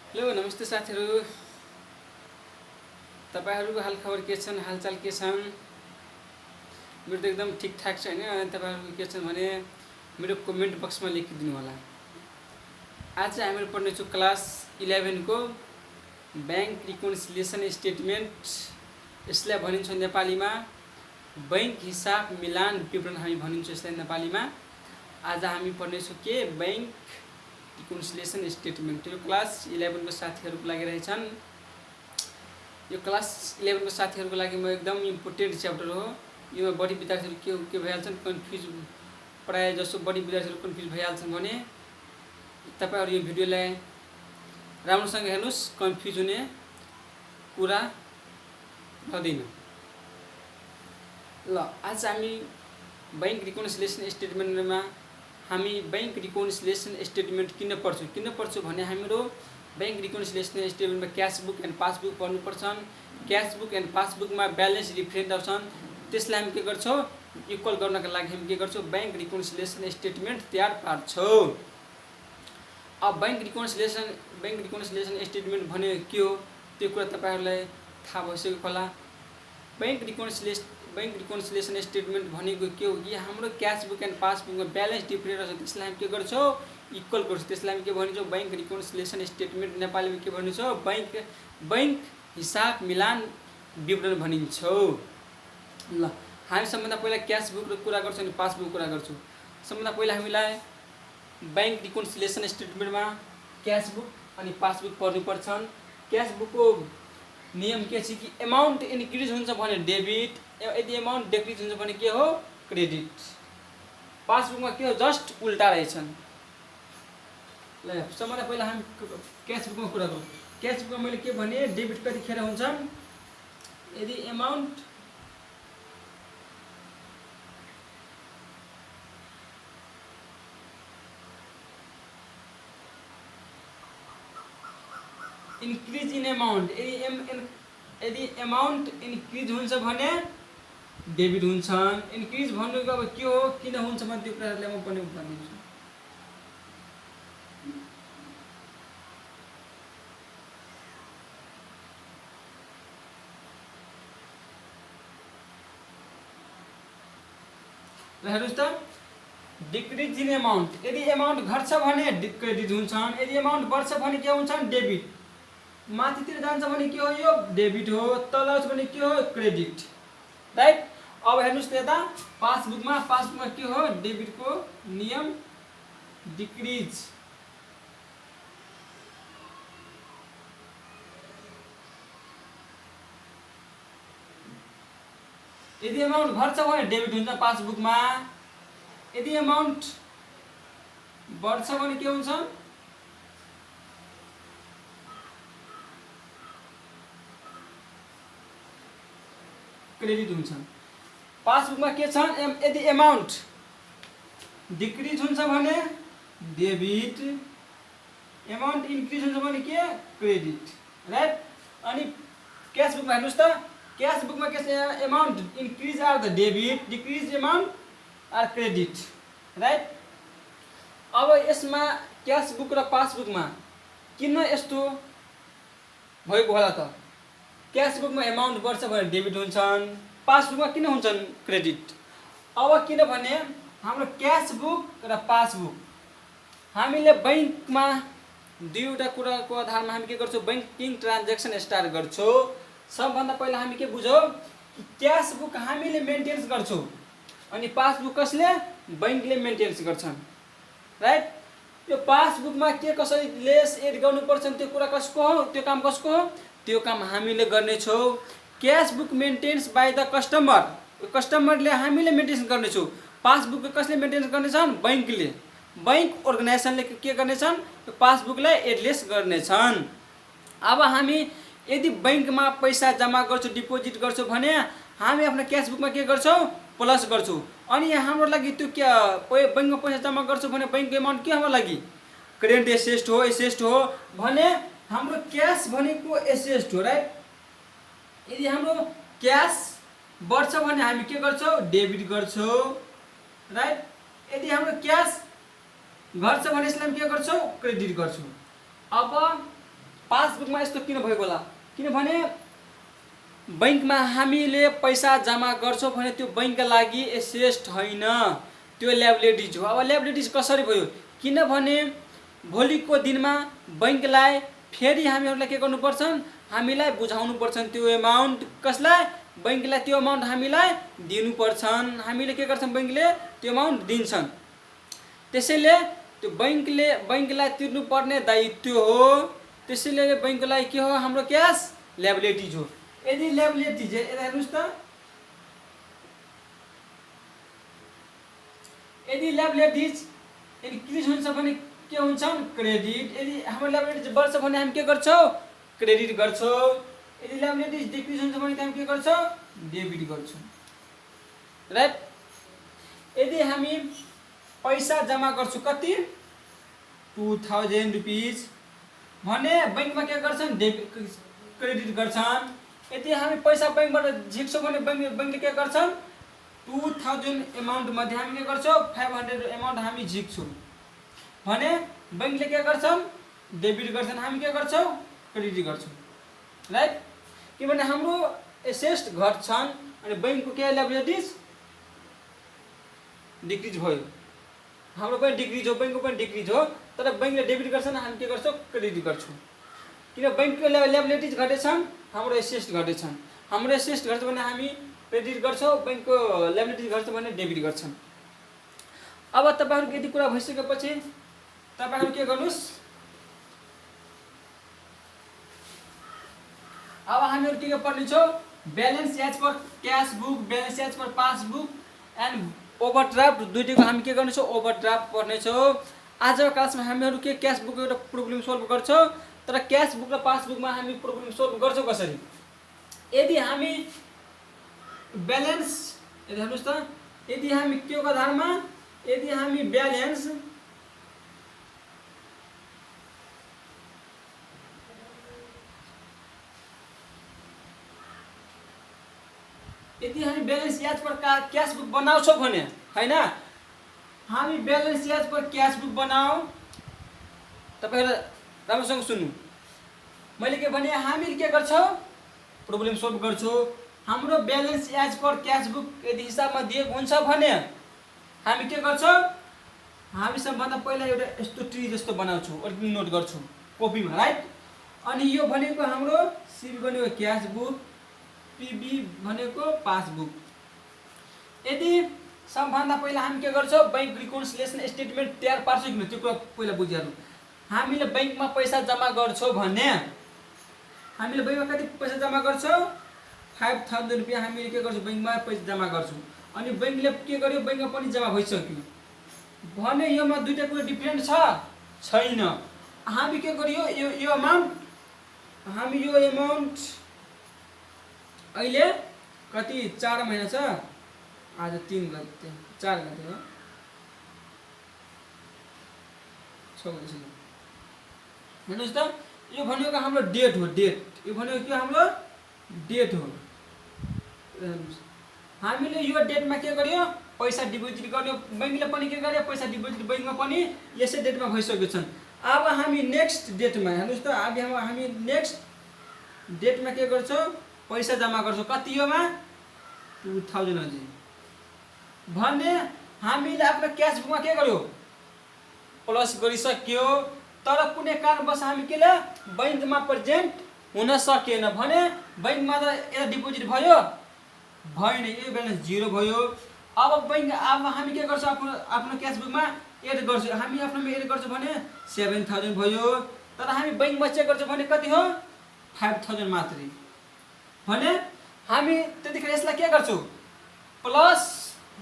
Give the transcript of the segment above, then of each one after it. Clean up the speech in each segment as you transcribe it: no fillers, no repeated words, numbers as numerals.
Hello नमस्ते साथीहरू। तपाईहरुको हालखबर के छन्, हालचाल के छन्? मेरो त एकदम ठिकठाक छ हैन। तपाईहरुको के छन् भने मेरो कमेन्ट बक्समा लेखिदिनु होला। आज हामीले पढ्नेछौँ क्लास 11 को बैंक रिकन्सिलिएसन स्टेटमेन्ट। यसलाई भनिन्छ नेपालीमा बैंक हिसाब मिलान विवरण हामी भनिन्छ यसलाई नेपालीमा। आज हामी पढ्नेछौँ के बैंक रिकन्सिलिएसन स्टेटमेन्ट। यो क्लास 11 को साथीहरुको लागि रहेछन्। यो क्लास 11 को साथीहरुको लागि म एकदम इम्पोर्टेन्ट च्याप्टर हो। यो बढी विद्यार्थीहरु के भइहाल्छन्, कन्फ्युज, प्राय जसो बढी विद्यार्थीहरु कन्फ्युज भइहाल्छन् भने तपाईहरु यो भिडियोलाई राम्रोसँग हेर्नुस्, कन्फ्युज हुने कुरा रहदैन। ल आज हामी बैंक रिकन्सिलिएसन स्टेटमेन्टमा हामी बैंक रिकन्सिलिएसन स्टेटमेन्ट किन पढ्छौं भने हाम्रो बैंक रिकन्सिलिएसन स्टेटमेन्टमा क्याश बुक एन्ड पासबुक पढ्नु पर्छन्। क्याश बुक एन्ड पासबुकमा ब्यालेन्स डिफरेन्ट आउँछन्। त्यसलाई हामी के गर्छौं, इक्वल गर्नका लागि हामी के गर्छौं, बैंक रिकन्सिलिएसन स्टेटमेन्ट तयार पार्छौं। अब बैंक रिकन्सिलिएसन स्टेटमेन्ट भने के हो त्यो कुरा तपाईहरुलाई थाहा भइसकेको होला। बैंक रिकन्सिलिएसन स्टेटमेन्ट भनेको के हो कि हाम्रो क्याश बुक एन्ड पासबुकमा ब्यालेन्स डिफरेन्ट छ, त्यसलाई हामी के गर्छौं, इक्वल गर्छौं। त्यसलाई हामी के भनिन्छौं, बैंक रिकन्सिलिएसन स्टेटमेन्ट नेपालीमा के भनिन्छौं, बैंक हिसाब मिलान विवरण भनिन्छौं। ल हामी सबभन्दा पहिला क्याश बुक कुरा गर्छौं अनि पासबुक कुरा गर्छौं। सबभन्दा पहिला हामीलाई बैंक रिकन्सिलिएसन स्टेटमेन्टमा क्याश बुक अनि पासबुक पढ्नु पर्छन्। क्याश बुकको नियम के छ कि अमाउन्ट इन्क्रिज हुन्छ भने डेबिट, यदि अमाउन्ट डिक्रिज हुन्छ भने के हो, क्रेडिट। पासबुकमा के हो, जस्ट उल्टा रहेछन्। ल सबभन्दा पहिला हामी क्याश बुकमा कुरा गरौँ। क्याश बुकमा मैले के भने डेबिट कतिखेर हुन्छ, यदि अमाउन्ट इन्क्रिज इन अमाउन्ट, यदि अमाउन्ट इन्क्रिज हुन्छ भने डेबिट हुन्छन्। इन्क्रिज भन्नुको अब के हो, किन हुन्छ भने त्यो कुराहरुलाई म पनि भनिदिन्छु। ल हेर्नुस् त, डिक्रिज इन अमाउन्ट, यदि अमाउन्ट घट्छ भने क्रेडिट हुन्छन्, यदि अमाउन्ट बढ्छ भने के हुन्छन्, डेबिट। माथितिर जान्छ भने के हो, यो डेबिट हो, तल आउँछ भने के हो, क्रेडिट, राइट। अब हेर्नुस् त यता पासबुकमा के हो, डेबिटको नियम डिक्रिज, यदि अमाउन्ट घट्छ भने डेबिट हुन्छ पासबुकमा, यदि अमाउन्ट बढ्छ भने के हुन्छ, क्रेडिट हुन्छ। पासबुकमा के छ, यदि अमाउन्ट डिक्रिज हुन्छ भने डेबिट, अमाउन्ट इन्क्रिज हुन्छ भने के, क्रेडिट, राइट। अनि क्याश बुकमा हेर्नुस् त, क्याश बुकमा के छ, amount increase are the debit, decrease amount are credit, right. अब यसमा क्याश बुक र पासबुकमा किन यस्तो भएको होला त, क्याश बुकमा अमाउन्ट बढ्छ भने डेबिट हुन्छन्, पासबुकमा किन हुन्छन् क्रेडिट। अब किनभने हाम्रो क्याश बुक र पासबुक हामीले बैंकमा दुईवटा कुराको आधारमा हामी के गर्छौं, बैंकिङ ट्रान्ज्याक्सन स्टार्ट गर्छौं। सबभन्दा पहिला हामी के बुझौं कि क्याश बुक हामीले मेन्टेन्स गर्छौं अनि पासबुक कसले, बैंकले मेन्टेन्स गर्छन्, राइट। यो पासबुकमा के कसरी लेस एड गर्नुपर्छ त्यो कुरा कसको हो, त्यो काम कसको हो, त्यो काम हामीले गर्नेछौं। Cash book maintains by the customer, कस्टमरले हामीले मेन्टेन्स गर्नेछौं। पासबुक कसले मेन्टेन्स गर्नेछन्, बैंकले, बैंक अर्गनाइजेसनले के गर्नेछन्, पासबुकलाई एडलेस गर्नेछन्। अब हामी यदि बैंकमा पैसा जम्मा गर्छौं, डिपोजिट गर्छौं भने हामी आफ्नो क्याश बुकमा के गर्छौं, प्लस गर्छौं। अनि हाम्रो लागि त्यो के बैंकमा पैसा जम्मा गर्छौं भने बैंक अमाउन्ट के हाम्रो लागि, करेन्ट एसेट हो भने हाम्रो क्याश भनेको एसेट हो, राइट। यदि हाम्रो क्याश बढ्छ भने हामी के गर्छौं, डेबिट गर्छौं, राइट। यदि हाम्रो क्याश घट्छ भने यसलाई के गर्छौं, क्रेडिट गर्छौं। अब पासबुकमा यस्तो किन भएको होला किनभने बैंकमा हामीले पैसा जम्मा गर्छौँ भने त्यो बैंकका लागि एसेस्ट होइन, त्यो ल्याबिलिटिज हो। अब ल्याबिलिटिज कसरी भयो किनभने भोलिको दिनमा बैंकलाई फेरि हामीहरूलाई के गर्नुपर्छ, हामीलाई बुझाउनुपर्छ त्यो एमाउन्ट कसलाई, बैंकलाई त्यो एमाउन्ट हामीलाई दिनुपर्छन्। हामीले के गर्छौँ, बैंकले त्यो एमाउन्ट दिन्छन्। त्यसैले त्यो बैंकलाई तिर्नुपर्ने दायित्व हो। त्यसैले बैंकलाई के हो, हाम्रो क्यास ल्याबिलिटिज हो। यदि ल्याबिलिटिज यता हेर्नुहोस् त, यदि ल्याबिलिटिज इन्क्रिज हुन्छ भने के हुन्छन्, क्रेडिट। यदि हाम्रो ल्याबिलिटिज बढ्छ भने हामी के गर्छौँ, क्रेडिट गर्छौँ। यदि ल्याबिलिटिज डिक्रिज हुन्छ भने हामी के गर्छौँ, डेबिट गर्छौँ, राइट। यदि हामी पैसा जम्मा गर्छौँ कति 2000 रुपिज भने बैंकमा के गर्छन्, क्रेडिट गर्छन्। यदि हामी पैसा बैंकबाट झिक्छौँ भने बैंकले के गर्छन्, 2000 एमाउन्ट मध्ये हामी के गर्छौँ, 500 एमाउन्ट हामी झिक्छौँ भने बैंकले के गर्छन्, डेबिट गर्छन्, हामी के गर्छौँ, क्रेडिट गर्छौँ, राइट। किनभने हाम्रो एसेस्ट घट्छन् अनि बैंकको के ल्याबिलिटिज डिक्रिज भयो। हाम्रो पनि डिक्रिज हो, बैंकको पनि डिक्रिज हो, तर बैंकले डेबिट गर्छन्, हामी के गर्छौँ, क्रेडिट गर्छौँ। किन बैंकको ल्याबिलिटिज घटेछन्, हाम्रो एसेस्ट घटेछन्। हाम्रो एसेस्ट घट्छ भने हामी क्रेडिट गर्छौँ, बैंकको ल्याबिलिटिज घट्छ भने डेबिट गर्छन्। अब तपाईहरुको यति कुरा भइसकेपछि तपाईहरु के गर्नुस्, अब हामीहरु के पढ्नेछौँ, balance as per cash book, balance as per passbook and overdraft. दुईटैको हामी के गर्नेछौँ, ओभरड्राफ्ट पढ्नेछौँ। आजको क्लासमा हामीहरु के क्याश बुकको एउटा प्रब्लम सल्भ गर्छौँ, तर क्याश बुक र पासबुकमा हामी प्रब्लम सल्भ गर्छौँ कसरी। यदि हामी ब्यालेन्स यदि हेर्नुस् त, यदि हामी के को आधारमा, यदि हामी ब्यालेन्स यदि हामी balance as per cash book बनाउँछौँ भने हैन, हामी balance as per cash book बनाऊ। तपाईहरु राम्रोसँग सुन्नु, मैले के भने, हामी के गर्छौँ, प्रब्लम सल्भ गर्छौँ। हाम्रो balance as per cash book यदि हिसाबमा दिएको हुन्छ भने हामी के गर्छौँ, हामी सबभन्दा पहिला एउटा यस्तो ट्री जस्तो बनाउँछौँ, अलिकति नोट गर्छौँ कपीमा, राइट। अनि यो भनेको हाम्रो सीबी भनेको क्याश बुक, पीबी भनेको पासबुक। यदि सबभन्दा पहिला हामी के गर्छौँ, बैंक रिकन्सिलिएसन स्टेटमेन्ट तयार पार्छौँ कि त्यो कुरा पहिला बुझिहाल्नु। हामीले बैंकमा पैसा जम्मा गर्छौँ भने हामीले बैंकमा कति पैसा जम्मा गर्छौँ, 5000 रुपियाँ हामीले के गर्छौँ, बैंकमा पैसा जम्मा गर्छौँ। अनि बैंकले के गर्यो, बैंकमा पनि जम्मा भइसक्यो भने योमा दुईटा कुरा डिफरेन्ट छैन। हामी के गर्यो, यो अमाउन्ट, हामी यो एमाउन्ट अहिले कति 4 महिना छ, आज 3 गते 4 गते हो, 6 गते छ। हेर्नुहोस् त, यो भनेको हाम्रो डेट हो, डेट। यो भनेको के हाम्रो डेट हो। हामीले यो डेटमा के गर्यो, पैसा डिपोजिट गर्यो, बैंकले पनि के गर्यो, पैसा डिपोजिट बैंकमा पनि यसै डेटमा भइसकेको छन्। अब हामी नेक्स्ट डेटमा हेर्नुहोस् त, अब हामी नेक्स्ट डेटमा के गर्छौँ, पैसा जम्मा गर्छौँ। कति योमा 2000 अझै भने हामीले आफ्नो क्यास बुकमा के गर्यो, प्लस गरिसक्यो। तर कुनै कारणवश हामी के बैंकमा प्रेजेन्ट हुन सकेन भने बैंकमा त यता डिपोजिट भयो भएन, यो ब्यालेन्स 0 भयो। अब हामी के गर्छौँ, आफ्नो क्यास बुकमा एड गर्छौँ। हामी आफ्नोमा एड गर्छौँ भने 7000 भयो, तर हामी बैंकमा चेक गर्छौँ भने कति हो, 5000 मात्रै। भने हामी त्यतिखेर यसलाई के गर्छौँ, प्लस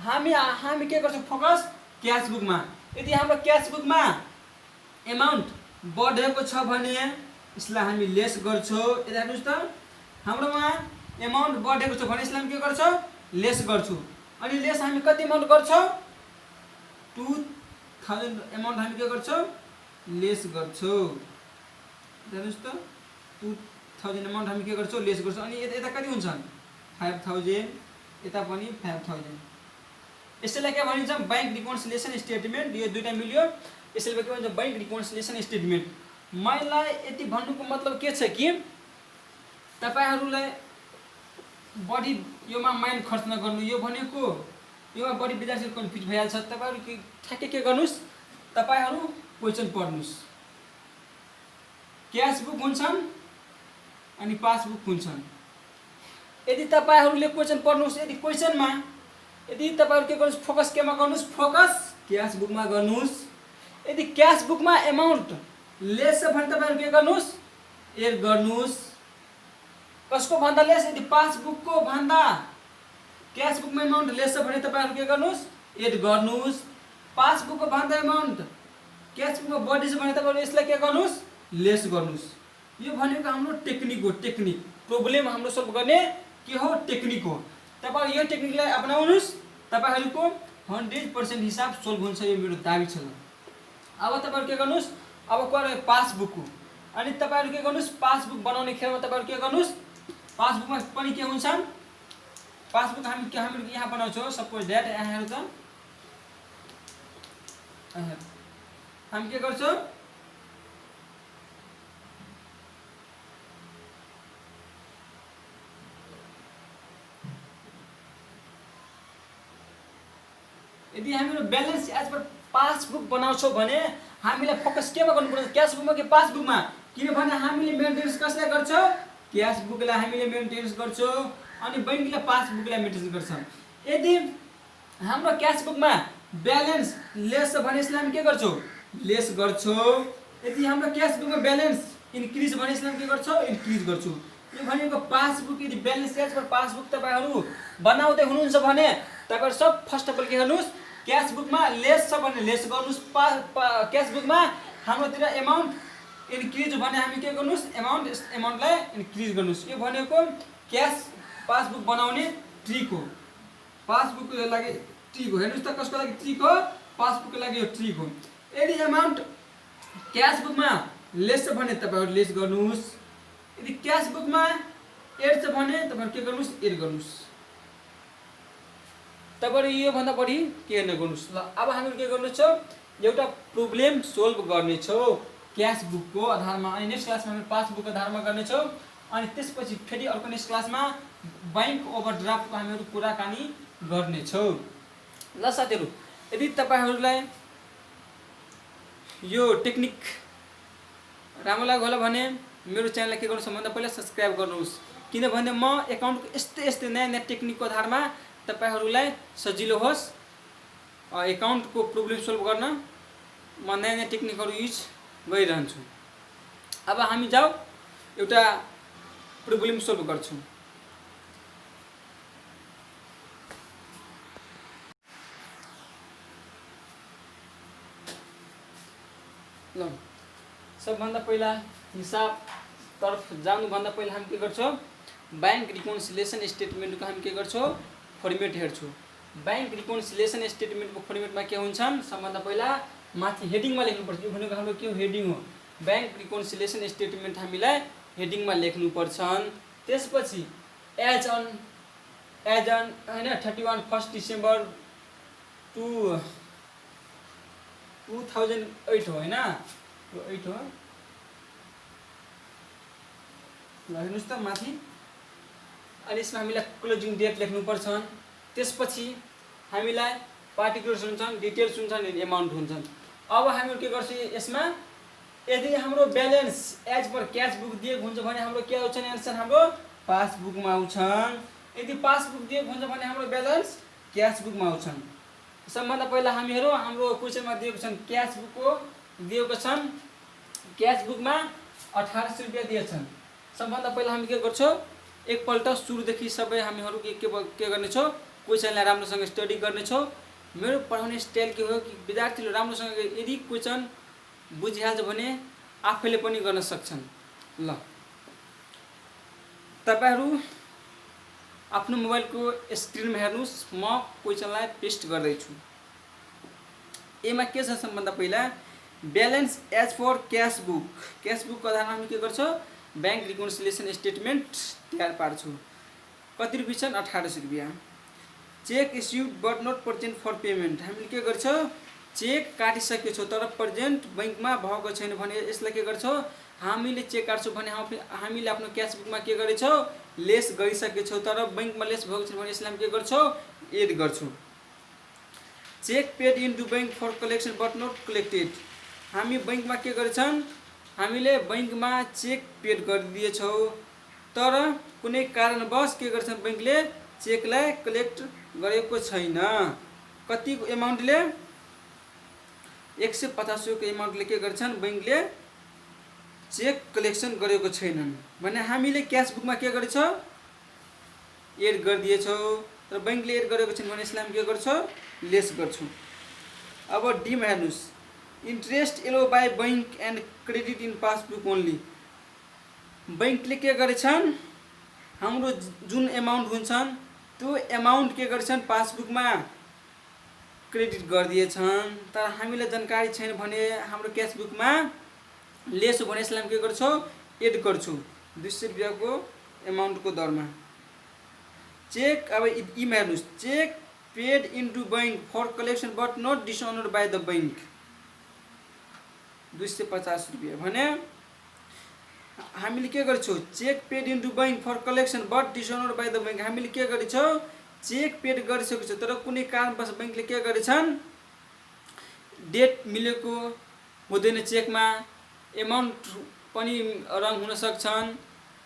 हामी के गर्छौँ, फोकस क्यास बुकमा। यदि हाम्रो क्यास बुकमा एमाउन्ट बढेको छ भने यसलाई हामी लेस गर्छौँ। यता हेर्नुहोस् त, हाम्रोमा एमाउन्ट बढेको छ भने यसलाई हामी के गर्छौँ, लेस गर्छौँ। अनि लेस हामी कति एमाउन्ट गर्छौँ, 2000 एमाउन्ट हामी के गर्छौँ, लेस गर्छौँ। हेर्नुहोस् त, 2000 एमाउन्ट हामी के गर्छौँ, लेस गर्छौँ। अनि यता कति हुन्छन्, 5000, यता पनि 5000। यसैलाई के भनिन्छ, बैंक रिकन्सिलिएसन स्टेटमेन्ट। यो दुईटा मिल्यो, यसैले के भन्छ, बैंक रिकन्सिलिएसन स्टेटमेन्ट। मलाई यति भन्नुको मतलब के छ कि तपाईहरुलाई बढी योमा माइन्ड खर्च नगर्नु। यो भनेको योमा बढी विद्यार्थी कन्फ्युज भइहाल्छ। तपाईहरु ठ्याक्कै के गर्नुस्, तपाईहरु क्वेशन पढ्नुस्। क्याश बुक हुन्छन् अनि पासबुक हुन्छन्। यदि तपाईहरुले क्वेशन पढ्नुस्, यदि क्वेशनमा यदि तपाईहरु के गर्नुस्, फोकस केमा गर्नुस्, फोकस क्याश बुकमा गर्नुस्। यदि क्याश बुकमा अमाउन्ट लेस छ भने तपाईहरु के गर्नुस्, एड गर्नुस्। कसको भन्दा लेस, यदि पासबुकको भन्दा क्याश बुकमा अमाउन्ट लेस छ भने तपाईहरु के गर्नुस्, एड गर्नुस्। पासबुकको भन्दा अमाउन्ट क्याश बुकमा बढी छ भने तपाईहरु यसलाई के गर्नुस्, लेस गर्नुस्। यो भनेको हाम्रो टेक्निक हो। टेक्निक प्रब्लम हाम्रो सल्भ गर्ने के हो, टेक्निक हो। तपाईहरु यो टेक्निकलाई अपनाउनुस्, तपाईहरुको 100% हिसाब सोल्भ हुन्छ, यो मेरो दाबी छ। अब तपाईहरु के गर्नुस्, अब कुरा पासबुक हो। अनि तपाईहरु के गर्नुस्, पासबुक बनाउने खेलमा तपाईहरु के गर्नुस्, पासबुकमा पनि के हुन्छन्, पासबुक हामी यहाँ बनाउँछौँ। सपोज दैट यहाँ हेर्नु त, हामी के गर्छौँ, यदि हामीहरु ब्यालेन्स एज पर पासबुक बनाउँछौँ भने हामीलाई फोकस केमा गर्नुपर्छ, क्याश बुकमा कि पासबुकमा? किनभने हामीले मेन्टेनेन्स कसलाई गर्छौँ, क्याश बुकलाई हामीले मेन्टेनेन्स गर्छौँ अनि बैंकले पासबुकलाई मेन्टेनेन्स गर्छौँ। यदि हाम्रो क्याश बुकमा ब्यालेन्स लेस छ भने यसलाई हामी के गर्छौँ, लेस गर्छौँ। यदि हाम्रो क्याश बुकमा ब्यालेन्स इन्क्रिज भने यसलाई हामी के गर्छौँ, इन्क्रिज गर्छौँ। यो भनेको पासबुक यदि ब्यालेन्स एज पर पासबुक तपाईहरु बनाउँदै हुनुहुन्छ भने तपाईहरु सब फर्स्ट अफ अल के गर्नुस्, क्याश बुकमा लेस छ भने लेस गर्नुस्। क्याश बुकमा हाम्रोतिर अमाउन्ट इन्क्रिज भने हामी के गर्नुस्, अमाउन्टलाई इन्क्रिज गर्नुस्। यो भनेको क्याश पासबुक बनाउने ट्रिक हो। पासबुकको लागि ट्रिक हो। हेर्नुस् त कसको लागि ट्रिक हो, पासबुकको लागि यो ट्रिक हो। यदि अमाउन्ट क्याश बुकमा लेस छ भने तपाईहरु लेस गर्नुस्। यदि क्याश बुकमा एड छ भने तपाईहरु के गर्नुस्, एड गर्नुस्। तपाईहरु यो भन्दा बढी के नगर्नुस्। ल अब हामी के गर्नु छ, एउटा प्रब्लम सोल्भ गर्ने छौ क्याश बुकको आधारमा। अनि नेक्स्ट क्लासमा हामी पासबुकको आधारमा गर्ने छौ। अनि त्यसपछि फेरि अर्को नेक्स्ट क्लासमा बैंक ओभरड्राफ्टको हामीहरु कुराकानी गर्ने छौ। ल साथीहरु, यदि तपाईहरुलाई यो टेक्निक राम्रो लाग्यो होला भने मेरो च्यानललाई के गर्नुस् भन्दा पहिला सब्स्क्राइब गर्नुहोस्। किनभने म एकाउन्टको यस्तै नयाँ टेक्निकको आधारमा तपाईहरुलाई सजिलो होस् एकाउन्टको प्रब्लम सोल्भ गर्न म नयाँ टेक्निकहरु युज गरिरहन्छु। अब हामी जाऊ एउटा प्रब्लम सोल्भ गर्छौं। ल सबभन्दा पहिला हिसाब तर्फ जानुभन्दा पहिला हामी के गर्छौं, बैंक रिकन्सिलिएसन स्टेटमेन्टको हामी के गर्छौं, फर्मेट हेर्छौं। बैंक रिकन्सिलिएसन स्टेटमेन्टको फर्मेटमा के हुन्छन्, सबभन्दा पहिला माथि हेडिङमा लेख्नुपर्छ। यो भनेको हाम्रो के हो, हेडिङ हो। बैंक रिकन्सिलिएसन स्टेटमेन्ट हामीलाई हेडिङमा लेख्नु पर्छन्। त्यसपछि एज अन हैन 31 1 डिसेम्बर 2008 हो हैन, यो 8 हो। ल हेर्नुस् त माथि, अनि यसमा हामीलाई क्लोजिङ डेट लेख्नु पर्छन्। त्यसपछि हामीलाई पार्टिकुलर्स हुन्छन्, डिटेल्स हुन्छन्, अनि अमाउन्ट हुन्छन्। अब हामी के गर्छौं, यसमा यदि हाम्रो balance as per cash book दिएको हुन्छ भने हाम्रो के आउँछ आन्सर, हाम्रो पासबुकमा आउँछन्। यदि पासबुक दिएको हुन्छ भने हाम्रो ब्यालेन्स क्याश बुकमा आउँछन्। सबभन्दा पहिला हामीहरु हाम्रो क्वेशनमा दिएको छन्, क्याश बुकको दिएको छन्, क्याश बुकमा 1800 रुपैयाँ दिएछन्। सबभन्दा पहिला हामी के गर्छौं, एकपल्ट सुरुदेखि सबै हामीहरु के गर्ने छौं, क्वेशनलाई राम्रोसँग स्टडी गर्ने छौं। मेरो पढाउने स्टाइल के हो कि विद्यार्थीले राम्रोसँग यदि क्वेशन बुझिहाल्छ भने आफैले पनि गर्न सक्छन्। ल तपाईहरु आफ्नो मोबाइलको स्क्रिनमा हेर्नुस्, म क्वेशनलाई पेस्ट गर्दै छु। एमा के छ, सबभन्दा पहिला ब्यालेन्स एज फर क्याश बुकको आधारमा हामी के गर्छौं, बैंक रिकन्सिलिएसन स्टेटमेन्ट तयार पार्छौं। कति रुपैयाँ छन्, 1800 रुपैयाँ। Cheque issued but not present for payment, हामीले के गर्छौं, चेक काटिसकेको छौ तर प्रेजेन्ट बैंकमा भएको छैन भने यसलाई के गर्छौ हामीले चेक काट्छौँ भने हामीले आफ्नो क्यास बुकमा के गरेछौ लेस गरिसकेको छौ तर बैंकमा लेस भएको छैन भने यसलाई के गर्छौ एड गर्छौ। Cheque paid into bank for collection but not collected, हामी बैंकमा के गरेछन् हामीले बैंकमा चेक पेड गरिदिएछौ तर कुनै कारणवश के गर्छन् बैंकले चेकलाई कलेक्ट गरेको छैन। कतिको एमाउन्टले 150 को एमाउन्टले के गर्छन् बैंकले चेक कलेक्सन गरेको छैनन् भने हामीले क्यास बुकमा के गरेछौ एड गरिदिएछौ तर बैंकले एड गरेको छैन भने यसलाई के गर्छौ लेस गर्छौ। अब डी मा हेर्नुस् interest allow by bank and credit in passbook only, बैंकले के गरेछन् हाम्रो जुन एमाउन्ट हुन्छन् त्यो एमाउन्ट के गर्छन् पासबुकमा क्रेडिट गरिदिएछन् तर हामीलाई जानकारी छैन भने हाम्रो क्यास बुकमा लेस हो भने यसलाई के गर्छौ एड गर्छौ 200 रुपैयाँको एमाउन्टको दरमा। चेक अब इमा हेर्नुस् cheque paid into bank for collection but not dishonoured by the bank 250 रुपैयाँ भने हामीले के गर्छौँ cheque paid into bank for collection but dishonoured by the bank, हामीले के गरेछौँ चेक पेड गरिसकेको छ तर कुनै कारणवश बैंकले के गरेछन् डेट मिलेको हुँदैन चेकमा एमाउन्ट पनि रङ हुन सक्छन्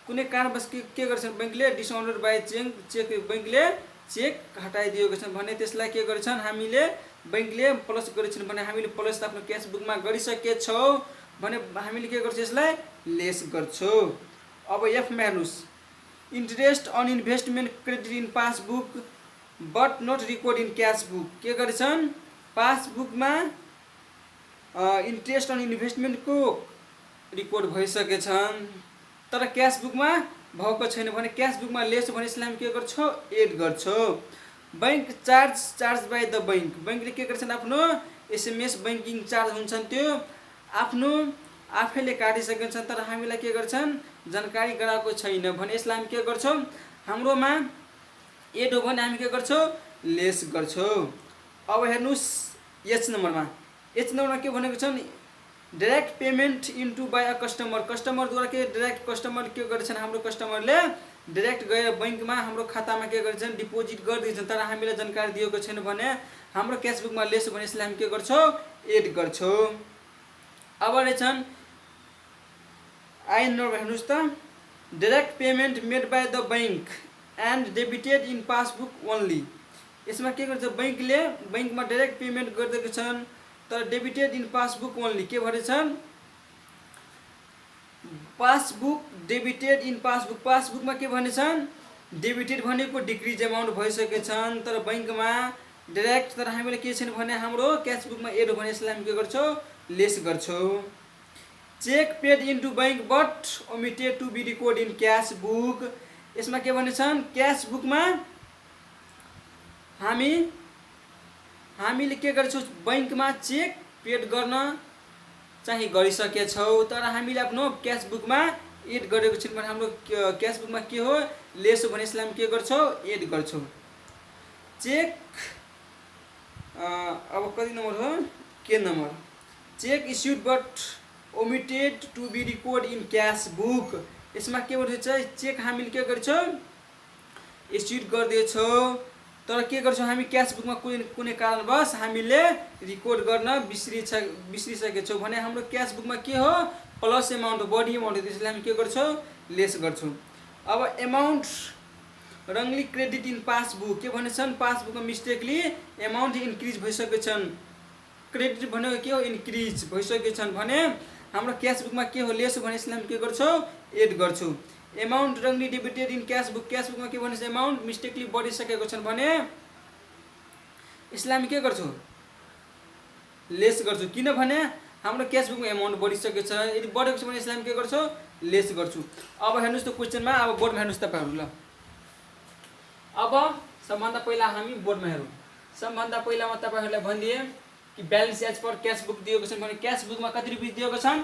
कुनै कारणवश के गर्छन् बैंकले डिसअनर्ड बाई चेक बैंकले चेक हटाइदिएको छ भने त्यसलाई के गर्छन् हामीले बैंकले प्लस गरेछन् भने हामीले प्लस आफ्नो क्यास बुकमा गरिसकेछौँ भने हामीले के गर्छौँ यसलाई लेस गर्छौँ। अब एफ मा हेर्नुस् interest on investment credit in passbook but not record in cash book, के गरेछन् पासबुकमा इन्ट्रेस्ट अन इन्भेस्टमेन्टको रिकॉर्ड भइसकेछन् तर क्यास बुकमा भएको छैन भने क्यास बुकमा लेस भने यसलाई के गर्छौ एड गर्छौ। Bank charge by the bank, बैंकले के गर्छन् आफ्नो एसएमएस बैंकिङ चार्ज हुन्छन् त्यो आफ्नो आफैले काटिसकेका छन् तर हामीलाई के गर्छन् जानकारी गराएको छैन भने यसलाई हामी के गर्छौँ हाम्रोमा एड हो भने हामी के गर्छौँ लेस गर्छौँ। अब हेर्नुस् एच नम्बरमा के भनेको छन् direct payment into by a customer, कस्टमरद्वारा के डाइरेक्ट कस्टमर के गरेछन् हाम्रो कस्टमरले डाइरेक्ट गएर बैंकमा हाम्रो खातामा के गरेछन् डिपोजिट गरिदिन्छन् तर हामीलाई जानकारी दिएको छैन भने हाम्रो क्यास बुकमा लेस हो भने यसलाई हामी के गर्छौँ एड गर्छौँ। अब रहेछन् आई नम्बर हेर्नुस् त direct payment made by the bank and debited in passbook only, यसमा के गर्छ बैंकले बैंकमा डाइरेक्ट पेमेन्ट गरिदिएको छन् तर डेबिटेड इन पासबुक ओन्ली के भनेछन् पासबुक डेबिटेड इन पासबुक, पासबुकमा के भनेछन् डेबिटेड भनेको डिक्रिज एमाउन्ट भइसकेछन् तर बैंकमा डाइरेक्ट तर हामीले के छैन भने हाम्रो क्यास बुकमा एड हो भने यसलाई हामी के गर्छौँ लेस गर्छौँ। Cheque paid into bank but omitted to be record in cash book, यसमा के भनेछन् क्यास बुकमा हामीले के गर्छौँ बैंकमा चेक पेड गर्न चाहिँ गरिसकेछौँ तर हामीले आफ्नो क्यास बुकमा एड गरेको छैन भने हाम्रो क्यास बुकमा के हो लेस हो भने यसलाई हामी के गर्छौँ एड गर्छौँ। चेक अब कति नम्बर हो के number cheque issued but omitted to be record in cash book, यसमा के भन्छ चेक हामीले के गर्छौँ इस्युड गरिदिएछौँ तर के गर्छौँ हामी क्यास बुकमा कुनै कारणवश हामीले रिकॉर्ड गर्न बिर्सिसकेछौँ भने हाम्रो क्यास बुकमा के हो प्लस एमाउन्ट बढी एमाउन्ट हो त्यसलाई हामी के गर्छौँ लेस गर्छौँ। अब amount wrongly credit in passbook के भनेछन् पासबुकमा मिस्टेकली एमाउन्ट इन्क्रिज भइसकेछन् क्रेडिट भनेको के हो इन्क्रिज भइसकेछन् भने हाम्रो क्यास बुकमा के हो लेस भने यसलाई हामी के गर्छौँ एड गर्छौँ। Amount wrongly debited in cash बुकमा के भन्छ एमाउन्ट मिस्टेकली बढिसकेको छन् भने यसलाई हामी के गर्छौँ लेस गर्छौँ किनभने हाम्रो क्यास बुकमा एमाउन्ट बढिसकेको छ यदि बढेको छ भने यसलाई हामी के गर्छौँ लेस गर्छौँ। अब हेर्नुस् त क्वेसनमा अब बोर्डमा हेर्नुस् तपाईहरु ल अब सबभन्दा पहिला हामी बोर्डमा हेरौँ। सबभन्दा पहिलामा तपाईहरुलाई भनिदिए कि balance as per cash book दिएको छ भने क्यास बुकमा कति रुपैयाँ दिएको छन्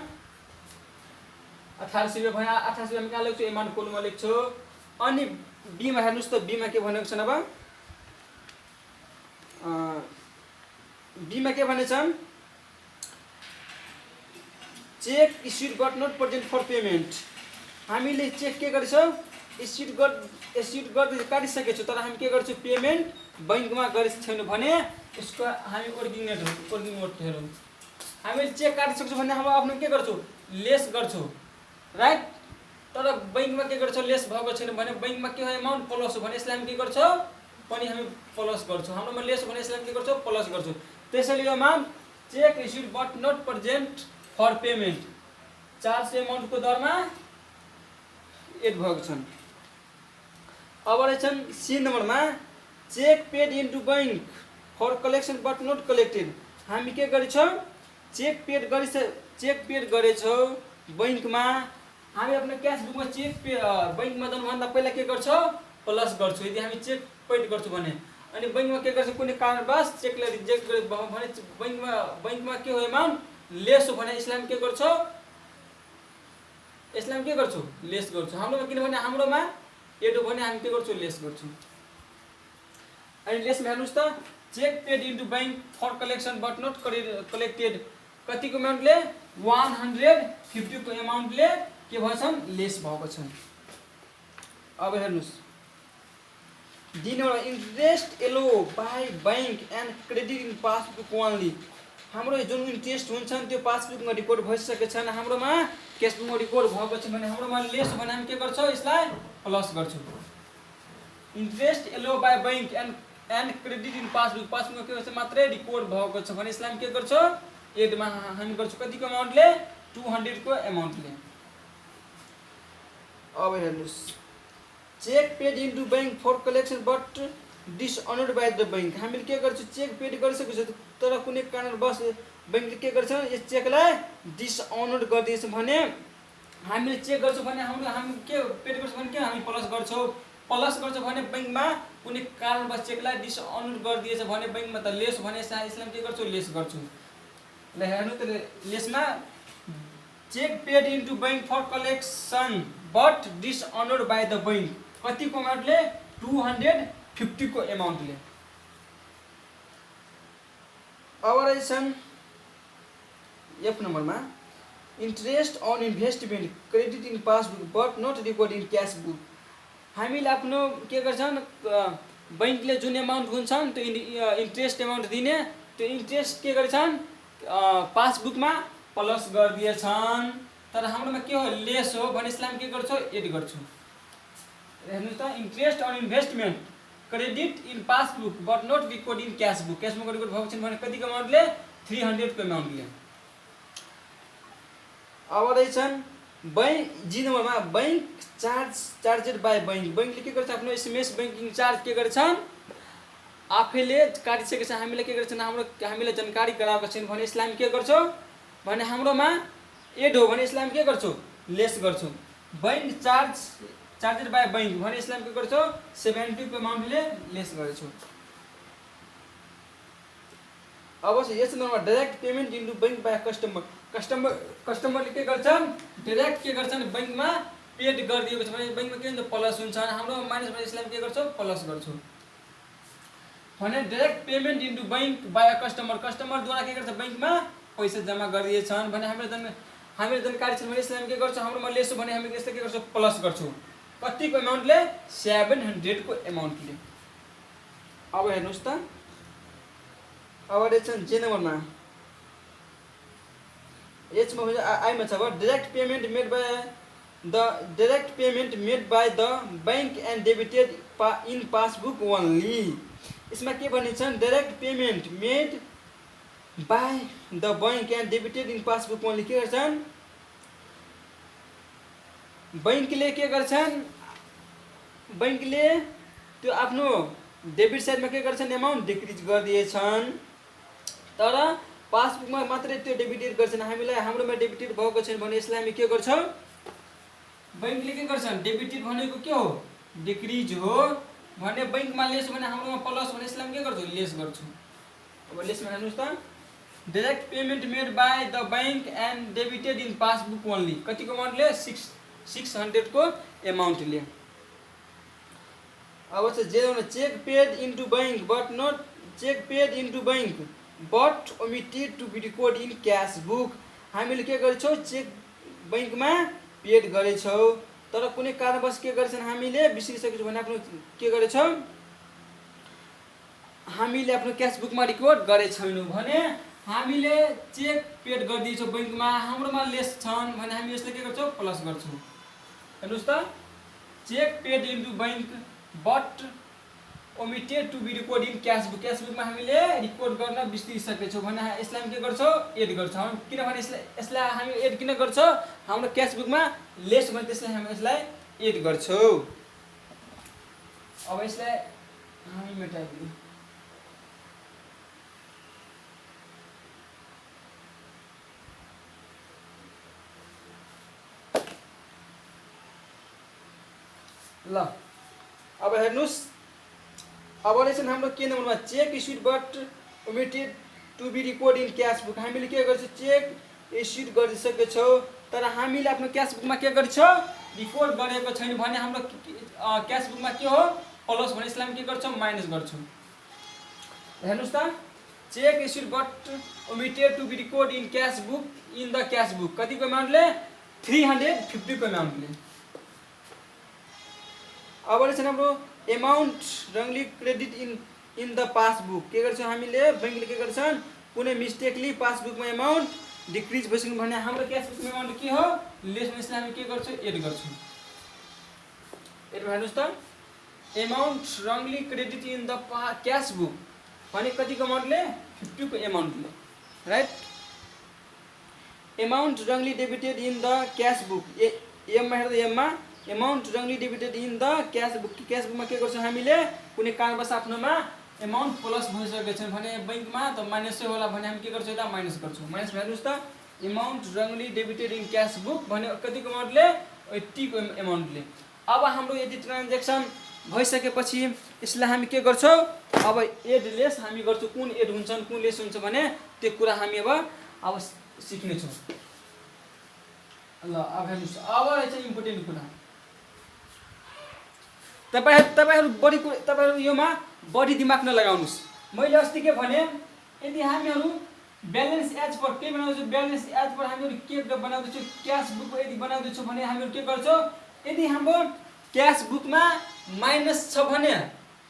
1800 रुपैयाँ भने 1800 रुपैयाँ कहाँ लेख्छु एमाउन्ट कोलममा लेख्छु। अनि बीमा हेर्नुस् त बीमा के भनेको छन् अब बीमा के भनेछन् cheque issued but not present for payment. हामीले चेक के गर्छौँ इस्युड गर्दै काटिसकेको छु तर हामी के गर्छौँ पेमेन्ट बैंकमा गरेको छैनौँ भने यसको हामी ओरिजिनेट हेरौँ। हामीले चेक काटिसक्छौँ भने हाम्रो आफ्नो के गर्छौँ लेस गर्छौँ राइट। तर बैंकमा के गर्छौँ लेस भएको छैन भने बैंकमा के हो एमाउन्ट प्लस हो भने यसलाई हामी के गर्छौँ पनि हामी प्लस गर्छौँ। हाम्रोमा लेस हो भने यसलाई के गर्छौँ प्लस गर्छौँ। त्यसैले यो amount cheque issued but not present for payment 400 एमाउन्टको दरमा एड भएको छन्। अब रहेछन् सी नम्बरमा cheque paid into bank for collection but not collected. हामी के गरेछौँ चेक पेड गरेछौँ बैंकमा। हामी आफ्नो क्यास बुकमा बैंकमा जानुभन्दा पहिला के गर्छौँ प्लस गर्छौँ यदि हामी चेक पेड गर्छौँ भने। अनि बैंकमा के गर्छौँ कुनै कारणवश चेकलाई रिजेक्ट भयो भने बैंकमा के हो एमाउन्ट लेस हो भने यसलाई हामी के गर्छौँ लेस गर्छौँ। हाम्रोमा किनभने हाम्रोमा एड हो भने हामी के गर्छौँ लेस गर्छौँ। अनि लेसमा हेर्नुहोस् त cheque paid into bank for collection but not collected कतिको एमाउन्टले 150 को एमाउन्टले के भएछन् लेस भएको छन्। अब हेर्नुहोस् दिनबाट interest allow by bank and credit in passbook only. हाम्रो जुन इन्ट्रेस्ट हुन्छन् त्यो पासबुकमा रिकर्ड भइसकेको छैन हाम्रोमा क्यासबुकमा रिकर्ड भएको छ भने हाम्रोमा लेस हो भने हामी के गर्छौँ यसलाई प्लस गर्छौँ। Interest allow by bank and credit in पासबुकमा के भन्छ मात्रै रिकर्ड भएको छ भने यसलाई के गर्छौँ एडमा हामी गर्छौँ कतिको एमाउन्टले 200 को एमाउन्टले। अब हेर्नुहोस् cheque paid into bank for collection but dishonoured by the bank. हामीले के गर्छौँ चेक पेड गरिसकेको छ तर कुनै कारणवश बैंकले के गर्छ यस चेकलाई डिसअनर्ड गरिदिएछ भने हामीले चेक गर्छौँ भने हामी के पेड गर्छौँ भने के हामी प्लस गर्छौँ भने बैंकमा कुनै कारणवश चेकलाई डिसअनर्ड गरिदिएछ भने बैंकमा त लेस भने यसलाई के गर्छौँ लेस गर्छौँ। ल हेर्नु त लेसमा cheque paid into bank for collection but dishonoured by the bank कतिको एमाउन्टले 250 को एमाउन्टले। अब रहेछन् एफ नम्बरमा interest on investment credit in passbook but not record in cash book. हामीले आफ्नो के गर्छन् बैंकले जुन एमाउन्ट हुन्छन् त्यो इन्ट्रेस्ट एमाउन्ट दिने त्यो इन्ट्रेस्ट के गर्छन् पासबुकमा प्लस गरिदिएछन् तर हाम्रोमा के हो लेस हो भने यसलाई के गर्छौँ एड गर्छौँ। हेर्नुहोस् त interest on investment credit in passbook but not record in cash book क्यासबुकमा रिकर्ड भएको छैन भने कतिको एमाउन्टले 300 को एमाउन्टले। अब रहेछन् जी नम्बरमा बैंक चार्जेड बाई बैंकले के गर्छ आफ्नो एसएमएस बैंकिङ चार्ज के गर्छन् आफैले काटिसकेको छ। हामीले के गर्छन् हामीले जानकारी गराएको छैन भने यसलाई के गर्छौँ भने हाम्रोमा एड हो भने यसलाई के गर्छौँ लेस गर्छौँ। बैंक चार्जेड बाई बैंक भने यसलाई के गर्छौँ 70 को एमाउन्टले लेस गर्छौँ। अब यस नम्बरमा direct payment into bank by कस्टमरले के गर्छन् डाइरेक्ट के गर्छन् बैंकमा पेड गरिदिएको छ भने बैंकमा के हुन्छ प्लस हुन्छ हाम्रो माइनस भने यसलाई के गर्छौँ प्लस गर्छौँ भने direct payment into bank by कस्टमरद्वारा के गर्छ बैंकमा पैसा जम्मा गरिदिएछन् भने हामीले जानकारी छ भने यसलाई के गर्छौँ हाम्रोमा लेस हो भने हामी यसलाई के गर्छौँ प्लस गर्छौँ कतिको एमाउन्टले 700 को एमाउन्टले। अब हेर्नुहोस् त अब रहेछन् जे नम्बरमा एचमा हुन्छ आईमा छ अब direct payment made by the bank and debited in passbook only. यसमा के भनिन्छन् direct payment made by the bank and debited in passbook only के गर्छन् बैंकले के गर्छन् बैंकले त्यो आफ्नो डेबिट साइडमा के गर्छन् एमाउन्ट डिक्रिज गरिदिएछन् तर पासबुकमा मात्रै त्यो डेबिटेड गर्छन्। हामीलाई हाम्रोमा डेबिटेड भएको छैन भने यसलाई हामी के गर्छौँ बैंकले के गर्छन् डेबिटेड भनेको के हो डिक्रिज हो भने बैंकमा लेस भने हाम्रोमा प्लस भने यसलाई के गर्छौँ लेस गर्छौँ। अब लेसमा हेर्नुहोस् त direct payment made by the bank and debited in passbook only कतिको एमाउन्टले 600 को एमाउन्टले। अब चाहिँ जे cheque paid into bank but omitted to be record in cash book. हामीले के गरेछौँ चेक बैंकमा पेड गरेछौँ तर कुनै कारणवश के गरेछन् हामीले बिर्सिसकेछौँ भने आफ्नो के गरेछौँ हामीले आफ्नो क्यास बुकमा रिकर्ड गरेछौँ भने हामीले चेक पेड गरिदिन्छौँ बैंकमा हाम्रोमा लेस छन् भने हामी यसलाई के गर्छौँ प्लस गर्छौँ हेर्नुहोस् त cheque paid into bank but omitted to be record in cash बुकमा हामीले रिकॉर्ड गर्न बिर्सिसकेछौँ भने यसलाई हामी के गर्छौँ एड गर्छौँ किनभने यसलाई हामी एड किन गर्छौँ हाम्रो क्यास बुकमा लेस भने त्यसलाई हामी यसलाई एड गर्छौँ अब यसलाई हामी मेटाइदियौँ ल अब हेर्नुस् अब रहेछ हाम्रो के नम्बरमा cheque issued but omitted to be record in cash book हामीले के गर्छौँ चेक इस्युड गरिसकेछौँ तर हामीले आफ्नो क्यास बुकमा के गर्छौँ रिकॉर्ड गरेको छैन भने हाम्रो क्यास बुकमा के हो प्लस भने यसलाई के गर्छौँ माइनस गर्छौँ हेर्नुस् त cheque issued but omitted to be record in cash book in the cash book कतिको अमाउन्टले 350 को अमाउन्टले अब रहेछ हाम्रो amount wrongly credit in the passbook के गर्छौँ हामीले बैंकले के गर्छन् कुनै मिस्टेकली पासबुकमा एमाउन्ट डिक्रिज भइसक्यो भने हाम्रो क्यास बुकमा एमाउन्ट के हो लेस यसलाई हामी के गर्छौँ एड गर्छौँ एड हेर्नुहोस् त amount wrongly credit in the cash book भने कतिको अमाउन्टले 50 को एमाउन्टले right amount wrongly debited in the cash book एममा हेर्दा एममा amount wrongly debited in the क्यास बुकमा के गर्छौँ हामीले कुनै कारणवश आफ्नोमा एमाउन्ट प्लस भइसकेको छ भने बैंकमा त माइनसै होला भने हामी के गर्छौँ यता माइनस गर्छौँ माइनस हेर्नुहोस् त amount wrongly debited in cash book भने कतिको अमाउन्टले 80 को एमाउन्टले अब हाम्रो यदि ट्रान्ज्याक्सन भइसकेपछि यसलाई हामी के गर्छौँ अब एड लेस हामी गर्छौँ कुन एड हुन्छन् कुन लेस हुन्छ भने त्यो कुरा हामी अब सिक्नेछौँ ल अब हेर्नुहोस् अब चाहिँ इम्पोर्टेन्ट कुरा तपाईहरु तपाईहरु योमा बढी दिमाग नलगाउनुस् मैले अस्ति के भने यदि हामीहरु ब्यालेन्स एज पर के बनाउँछौँ ब्यालेन्स एज पर हामीहरु के बनाउँदैछौँ क्यास बुक यदि बनाउँदैछौँ भने हामीहरु के गर्छौँ यदि हाम्रो क्यास बुकमा माइनस छ भने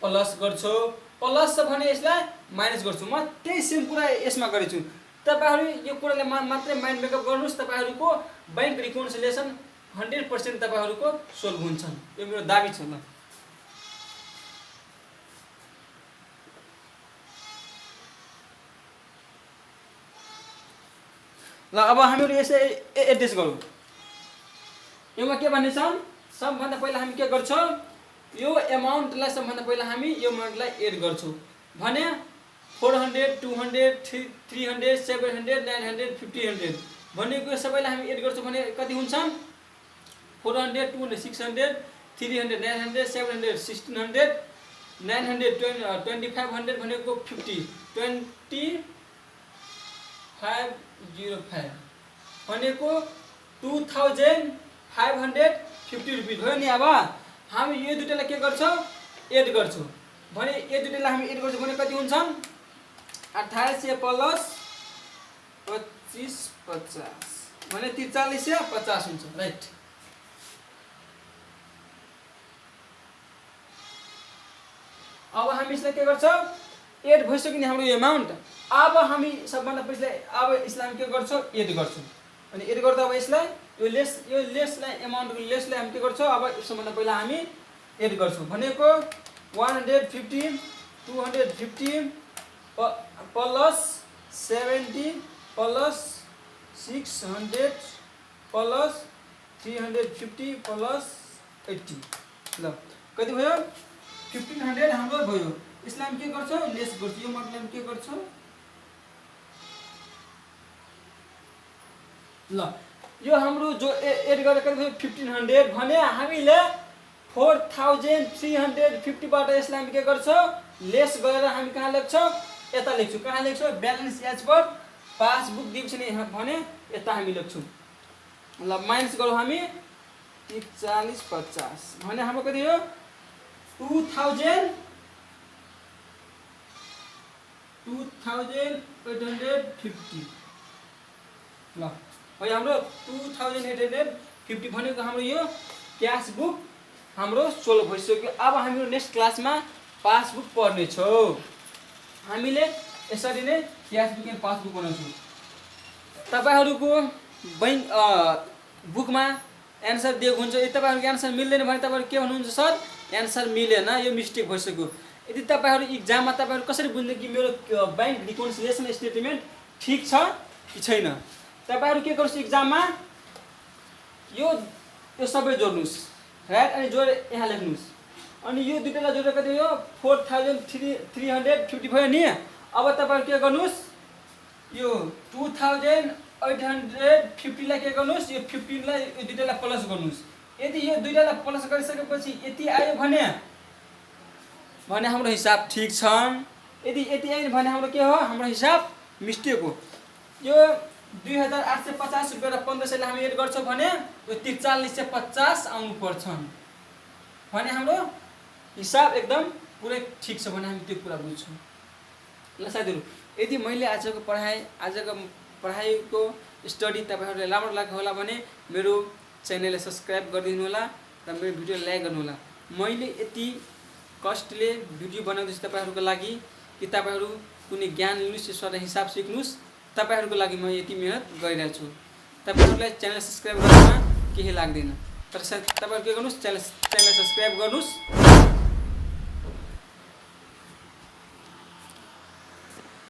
प्लस गर्छौँ प्लस छ भने यसलाई माइनस गर्छौँ म त्यही सेम कुरा यसमा गरेछु तपाईहरु यो कुराले मात्रै माइन्ड मेकअप गर्नुस् तपाईहरुको बैंक रिकन्सिलिएसन 100% तपाईहरुको सोल्भ हुन्छन् यो मेरो दाबी छ ल ल अब हामीहरु यसै एड्रेस गरौँ योमा के भन्ने छन् सबभन्दा पहिला हामी के गर्छौँ यो एमाउन्टलाई सबभन्दा पहिला हामी यो एमाउन्टलाई एड गर्छौँ भने 400 200 300 700 900 1500 भनेको सबैलाई हामी एड गर्छौँ भने कति हुन्छन् 400 200 600 300 900 700 1600 900 2500 भनेको 50 2505 भनेको 2550 रुपैयाँ भयो नि अब हामी यो दुईटालाई के गर्छौँ एड गर्छौँ भने यो दुईटालाई हामी एड गर्छौँ भने कति हुन्छन् 2800 प्लस 2550 भने 4350 हुन्छ राइट अब हामी यसलाई के गर्छौँ एड भइसक्यो नि हाम्रो एमाउन्ट अब हामी सबभन्दा पहिला अब यसलाई हामी के गर्छौँ एड गर्छौँ अनि एड गर्दा अब यसलाई यो लेसलाई एमाउन्टको लेसलाई हामी के गर्छौँ अब सबभन्दा पहिला हामी एड गर्छौँ भनेको 150 250 प्लस 70 प्लस 600 प्लस 350 प्लस 80 ल कति भयो 1500 हाम्रो भयो यसलाई हामी के गर्छौँ लेस गर्छौँ यो मतलब हामी के गर्छौँ ल यो हाम्रो जो एड गरेको 1500 भने हामीले 4350 बाट यसलाई हामी के गर्छौँ लेस गरेर हामी कहाँ लेख्छौँ यता लेख्छौँ कहाँ लेख्छौँ ब्यालेन्स एज पर पासबुक दिन्छ नि भने यता हामी लेख्छौँ ल माइनस गरौँ हामी 4050 भने हाम्रो कति हो 2850 ल है हाम्रो 2850 भनेको हाम्रो यो क्यास बुक हाम्रो सोल्भ भइसक्यो। अब हामी नेक्स्ट क्लासमा पासबुक पढ्ने छौँ। हामीले यसरी नै क्यास बुक एन्ड पासबुक बनाउँछौँ। तपाईहरुको बैंक बुकमा एन्सर दिएको हुन्छ। यदि तपाईहरुको एन्सर मिल्दैन भने तपाईहरु के भन्नुहुन्छ सर एन्सर मिलेन यो मिस्टेक भइसक्यो। यदि तपाईहरु एक्जाममा तपाईहरु कसरी बुझ्ने कि मेरो बैंक रिकन्सिलिएसन स्टेटमेन्ट ठीक छ कि छैन, तपाईहरु के गर्नुस् एक्जाममा यो सबै जोड्नुस् राइट अनि जोडेर यहाँ लेख्नुस् अनि यो दुईटालाई जोडेर कति हो 4350 भयो नि। अब तपाईहरु के गर्नुस् यो 2850 लाई के गर्नुस् यो 15 लाई यो दुईटालाई प्लस गर्नुस्। यदि यो दुईटालाई प्लस गरिसकेपछि यति आयो भने हाम्रो हिसाब ठीक छ। यदि यति आयो भने हाम्रो के हो हाम्रो हिसाब मिस्टेक हो। यो 2850 रुपैयाँ र 1500 लाई हामी एड गर्छौं भने यो 4350 आउनु पर्छ भने हाम्रो हिसाब एकदम पुरै ठीक छ भने हामी त्यो कुरा बुझ्छौं। ल साथीहरु यदि मैले आजको पढाइको स्टडी तपाईहरुलाई राम्रो लाग्यो होला भने मेरो च्यानललाई सब्स्क्राइब गरिदिनु होला र मेरो भिडियो लाइक गर्नु होला। मैले यति कष्टले भिडियो बनाउँदैछु तपाईहरुको लागि कि तपाईहरु कुनै ज्ञान लिनुस् यसबाट हिसाब सिक्नुस्। तपाईहरुको लागि म यति मेहनत गरिरहेको छु। तपाईहरुलाई च्यानल सब्स्क्राइब गर्नमा केही लाग्दैन तर तपाईहरु के गर्नुस् च्यानल सब्स्क्राइब गर्नुस्।